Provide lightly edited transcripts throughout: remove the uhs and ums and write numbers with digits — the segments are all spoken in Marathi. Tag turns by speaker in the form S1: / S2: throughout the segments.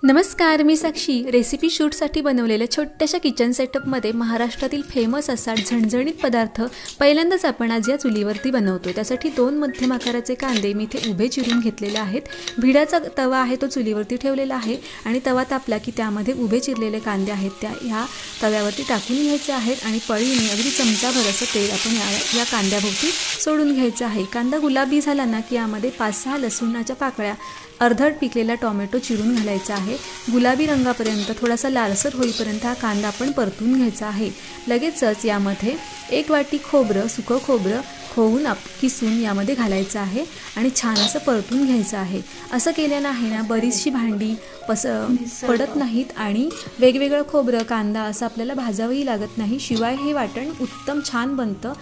S1: नमस्कार, मी साक्षी रेसिपी शूटसाठी बनवलेल्या छोट्याशा किचन सेटअपमध्ये महाराष्ट्रातील फेमस असा झणझणीत पदार्थ पहिल्यांदाच आपण आज या चुलीवरती बनवतोय। त्यासाठी 2 मध्यम आकाराचे कांदे मी इथे उभे चिरून घेतलेले आहेत। भिडाचा तवा आहे तो चुलीवरती ठेवलेला आहे आणि तवा तापला की त्यामध्ये उभे चिरलेले कांदे आहेत त्या ह्या तव्यावरती टाकून घ्यायचे आहेत आणि पळीने अगदी चमचाभर असं तेल आपण या कांद्याभोवती सोडून घ्यायचं आहे। कांदा गुलाबी झाला ना की यामध्ये 5-6 लसूणाच्या पाकळ्या, अर्धट पिकलेला टोमॅटो चिरून घालायचा आहे। गुलाबी रंगापर्यंत थोडासा लालसर होईपर्यंत हा कांदा आपण परतून घ्यायचा आहे। लगेचच यामध्ये 1 वाटी खोबरं, सुकं खोबरं खोवून किसून यामध्ये घालायचं आहे आणि छान असं परतून घ्यायचं आहे। असं केल्याने आहे ना बरीचशी भांडी पडत नाहीत आणि वेगवेगळं खोबरं कांदा असं आपल्याला भाजावंही लागत नाही। शिवाय हे वाटण उत्तम छान बनतं।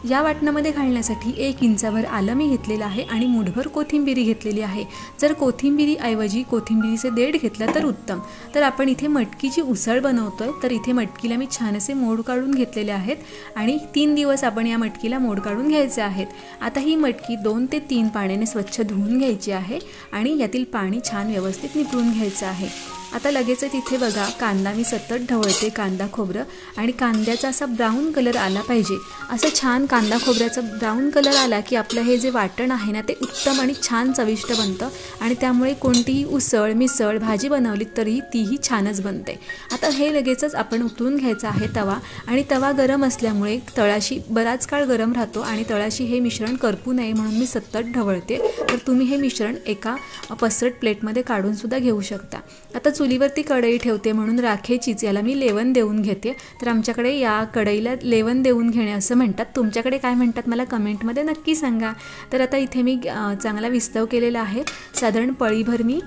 S1: या वाटणामध्ये घालण्यासाठी 1 इंचावर आलं मी घेतलेलं आहे आणि मुठभर कोथिंबीर घेतलेली आहे। जर कोथिंबीरी ऐवजी कोथिंबीरीचे देठ घेतला तर उत्तम। तर आपण इथे मटकीची उसळ बनवतोय, तर इथे मटकीला मी छान असे मोड काढून घेतलेले आहेत आणि 3 दिवस आपण या मटकीला मोड काढून घ्यायचे आहेत। आता ही मटकी 2 ते 3 पाण्याने स्वच्छ धुवून घ्यायची आहे आणि यातील पाणी छान व्यवस्थित निथळून घ्यायचं आहे। आता लगेच तिथे बघा कांदा मी सतत ढवळते, कांदा खोबरं आणि कांद्याचा असा ब्राऊन कलर आला पाहिजे। असं छान कांदा खोबऱ्याचा ब्राऊन कलर आला की आपलं हे जे वाटण आहे ना ते उत्तम आणि छान चविष्ट बनतं आणि त्यामुळे कोणतीही उसळ मिसळ भाजी बनवली तरी तीही छानच बनते। आता हे लगेचच आपण उतरून घ्यायचं आहे तवा आणि तवा गरम असल्यामुळे तळाशी बराच काळ गरम राहतो आणि तळाशी हे मिश्रण करपू नये म्हणून मी सतत ढवळते। तर तुम्ही हे मिश्रण एका पसरट प्लेटमध्ये काढून सुद्धा घेऊ शकता। आता चुलीवरती कढई ठेवते म्हणून राखेचीच याला मी लेवण देऊन घेते। तर आमच्याकडे या कढईला लेवण देऊन घेणे असं म्हणतात, तुमच्याकडे काय म्हणतात मला कमेंटमध्ये नक्की सांगा। तर आता इथे मी चांगला विस्तव केलेला आहे। साधारण पळीभर मी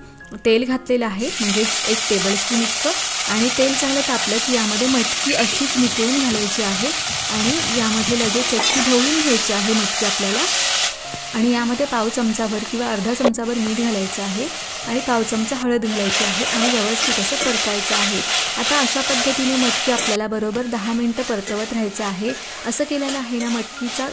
S1: तेल घातलेलं आहे, म्हणजे 1 टेबलस्पून इतकं आणि तेल चांगलं तापलं की यामध्ये मटकी अशीच निथळून घालायची आहे आणि यामध्ये लगेच ढवळून घ्यायची आहे मटकी आपल्याला आणि यामध्ये पाव चमचाभर किंवा अर्धा चमचाभर मीठ घालायचं आहे आणि पाव चमचा हळद घालायची आहे आणि व्यवस्थित असं परतायचं आहे। आता अशा पद्धतीने मटकी आपल्याला बरोबर 10 मिनिटं परतवत राहायचं आहे। असं केल्यानं आहे ना मटकीचा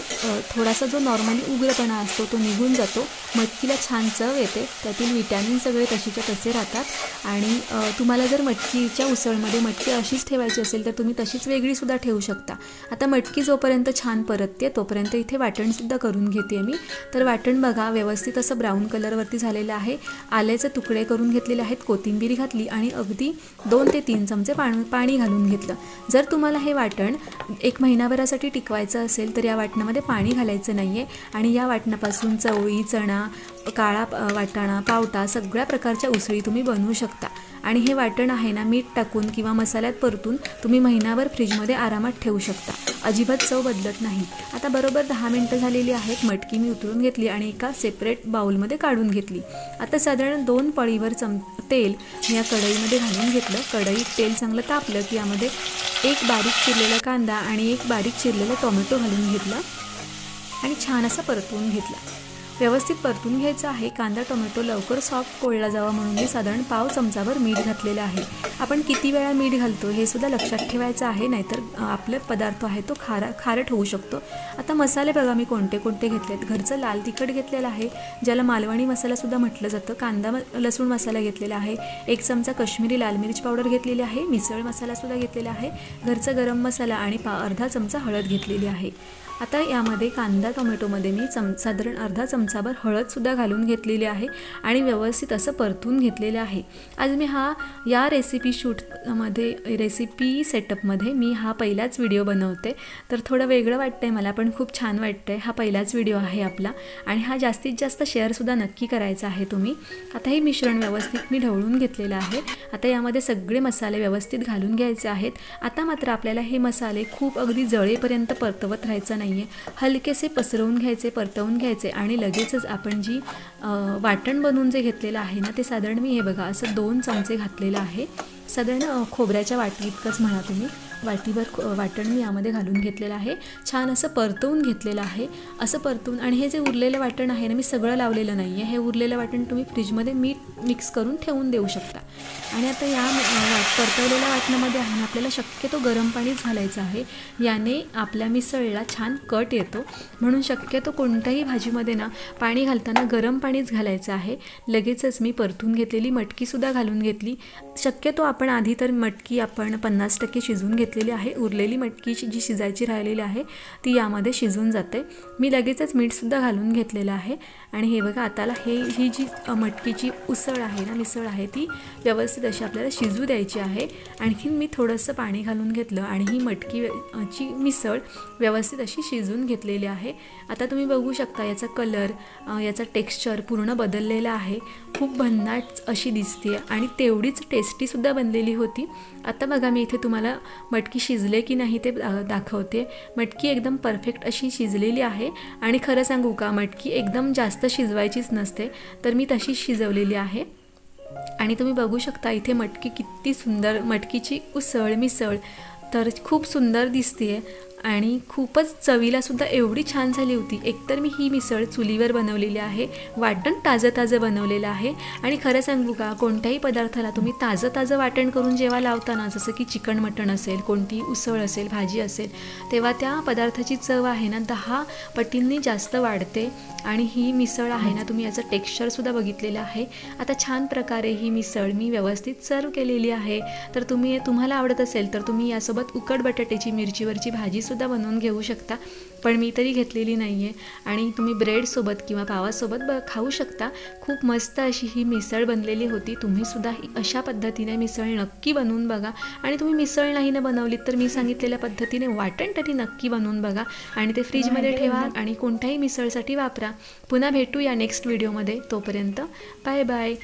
S1: थोडासा जो नॉर्मली उग्रपणा असतो तो निघून जातो, मटकीला छान चव येते, त्यातील विटॅमिन सगळे तशीच्या तसे राहतात आणि तुम्हाला जर मटकीच्या उसळमध्ये मटकी अशीच ठेवायची असेल तर तुम्ही तशीच वेगळी सुद्धा ठेवू शकता। आता मटकी जोपर्यंत छान परतते तोपर्यंत इथे वाटणसुद्धा करून घेते मी। तर वाटण बघा व्यवस्थित असं ब्राऊन कलरवरती झालेलं आहे। आल्याचे तुकडे करून घेतलेले आहेत, कोथिंबीर घातली आणि अगदी 2 ते 3 चमचे पाणी घालून घेतलं। जर तुम्हाला हे वाटण 1 महिनाभरासाठी टिकवायचं असेल तर या वाटणामध्ये पाणी घालायचं नाही आहे आणि या वाटणापासून चवळी, चणा, काळा वाटाणा, पावटा सगळ्या प्रकारच्या उसळी तुम्ही बनवू शकता आणि हे वाटण आहे ना मीठ टाकून किंवा मसाल्यात परतून तुम्ही महिनाभर फ्रीजमध्ये आरामात ठेवू शकता, अजिबात चव बदलत नाही। आता बरोबर 10 मिनिटं झालेली आहेत, मटकी मी उतरून घेतली आणि एका सेपरेट बाउलमध्ये काढून घेतली। आता साधारण 2 पळीवर तेल मी या कढईमध्ये घालून घेतलं। कढईत तेल चांगलं तापलं की यामध्ये 1 बारीक चिरलेला कांदा आणि 1 बारीक चिरलेला टोमॅटो घालून घेतला आणि छान असा परतवून घेतला। व्यवस्थित परतून घ्यायचं आहे। कांदा टोमॅटो लवकर सॉफ्ट पोळला जावा म्हणून मी साधारण पाव चमचाभर मीठ घातलेलं आहे। आपण किती वेळा मीठ घालतो हे सुद्धा लक्षात ठेवायचं आहे, नाहीतर आपला पदार्थ आहे तो खारट होऊ शकतो। आता मसाले बघा मी कोणते कोणते घेतलेत। घरचं लाल तिखट घेतलेलं आहे, ज्याला मालवणी मसाला सुद्धा म्हटलं जातं। कांदा लसूण मसाला घेतलेला आहे, 1 चमचा काश्मीरी लाल मिरच पावडर घेतलेली आहे, मिसळ मसाला सुद्धा घेतलेला आहे, घरचा गरम मसाला आणि अर्धा चमचा हळद घेतलेली आहे। आता यामध्ये कांदा टोमॅटोमध्ये मी साधारण अर्धा चमचाभर हळदसुद्धा घालून घेतलेली आहे आणि व्यवस्थित असं परतून घेतलेलं आहे। आज मी या रेसिपी रेसिपी सेटअपमध्ये मी पहिलाच व्हिडिओ बनवते, तर थोडं वेगळं वाटतंय मला पण खूप छान वाटतंय। हा पहिलाच व्हिडिओ आहे आपला आणि हा जास्तीत जास्त शेअरसुद्धा नक्की करायचा आहे तुम्ही। आता हे मिश्रण व्यवस्थित मी ढवळून घेतलेलं आहे। आता यामध्ये सगळे मसाले व्यवस्थित घालून घ्यायचे आहेत। आता मात्र आपल्याला हे मसाले खूप अगदी जळेपर्यंत परतवत राहायचं नाही, हलकेसे पसरवून घ्यायचे, परतवून घ्यायचे आणि लगेचच आपण जी वाटण बनवून जे घेतलेलं आहे ना ते साधारण मी हे बघा असं 2 चमचे घातलेलं आहे, साधारण खोबऱ्याच्या वाटी इतकंच म्हणा तुम्ही। वाटीभर वाटण मी यामध्ये घालून घेतलेलं आहे, छान असं परतवून घेतलेलं आहे। असं परतवून, आणि हे जे उरलेलं वाटण आहे ना, मी सगळं लावलेलं नाही आहे, हे उरलेलं वाटण तुम्ही फ्रीजमध्ये मीठ मिक्स करून ठेवून देऊ शकता। आणि आता या परतवलेल्या वाटणामध्ये आहे ना, आपल्याला शक्यतो गरम पाणीच घालायचं आहे, याने आपल्या मिसळला छान कट येतो। म्हणून शक्यतो कोणत्याही भाजीमध्ये ना पाणी घालताना गरम पाणीच घालायचं आहे। लगेचच मी परतून घेतलेली मटकीसुद्धा घालून घेतली। शक्यतो आपण आधी तर मटकी आपण 50% शिजवून घेतलेली आहे, उरलेली मटकी जी शिजायची राहिलेली आहे ती यामध्ये शिजून जाते। मी लगेचच मीठसुद्धा घालून घेतलेलं आहे। आणि हे बघा, आताला ही जी मटकीची उसळ आहे ना, मिसळ आहे, ती व्यवस्थित अशी आपल्याला शिजू द्यायची आहे। आणखीन मी थोडंसं पाणी घालून घेतलं आणि ही मटकीची मिसळ व्यवस्थित अशी शिजून घेतलेली आहे। आता तुम्ही बघू शकता याचा कलर, याचा टेक्स्चर पूर्ण बदललेला आहे, खूप भन्नाट अशी दिसते आणि तेवढीच टेस्टीसुद्धा बनलेली होती। आता बघा, मी इथे तुम्हाला मटकी शिजले की नाही ते दाखवते। मटकी एकदम परफेक्ट अशी शिजलेली आहे आणि खरं सांगू का, मटकी एकदम जास्त शिजवायचीच नसते, तर मी तशीच शिजवलेली आहे। आणि तुम्ही बघू शकता इथे मटकी किती सुंदर, मटकीची उसळ मिसळ तर खूप सुंदर दिसते आणि खूपच चवीलासुद्धा एवढी छान झाली होती। एकतर मी ही मिसळ चुलीवर बनवलेली आहे, वाटण ताजं बनवलेलं आहे। आणि खरं सांगू का, कोणत्याही पदार्थाला तुम्ही ताजं वाटण करून जेव्हा लावताना, जसं की चिकन मटण असेल, कोणती उसळ असेल, भाजी असेल, तेव्हा त्या पदार्थाची चव आहे ना 10 पटींनी जास्त वाढते। आणि ही मिसळ आहे ना, तुम्ही याचं टेक्स्चरसुद्धा बघितलेलं आहे। आता छान प्रकारे ही मिसळ मी व्यवस्थित सर्व केलेली आहे। तर तुम्हाला आवडत असेल तर तुम्ही यासोबत उकड बटाट्याची मिरचीवरची भाजीसुद्धा बनवून घेऊ शकता, पण मी तरी घेतलेली नाही आहे। आणि तुम्ही ब्रेडसोबत किंवा पावासोबत खाऊ शकता। खूप मस्त अशी ही मिसळ बनलेली होती। तुम्हीसुद्धा अशा पद्धतीने मिसळ नक्की बनवून बघा। आणि तुम्ही मिसळ नाही ना बनवलीत तर मी सांगितलेल्या पद्धतीने वाटण तरी नक्की बनवून बघा आणि ते फ्रीजमध्ये ठेवा आणि कोणत्याही मिसळसाठी वापरा। पुन्हा भेटू या नेक्स्ट व्हिडिओमध्ये, तोपर्यंत बाय बाय।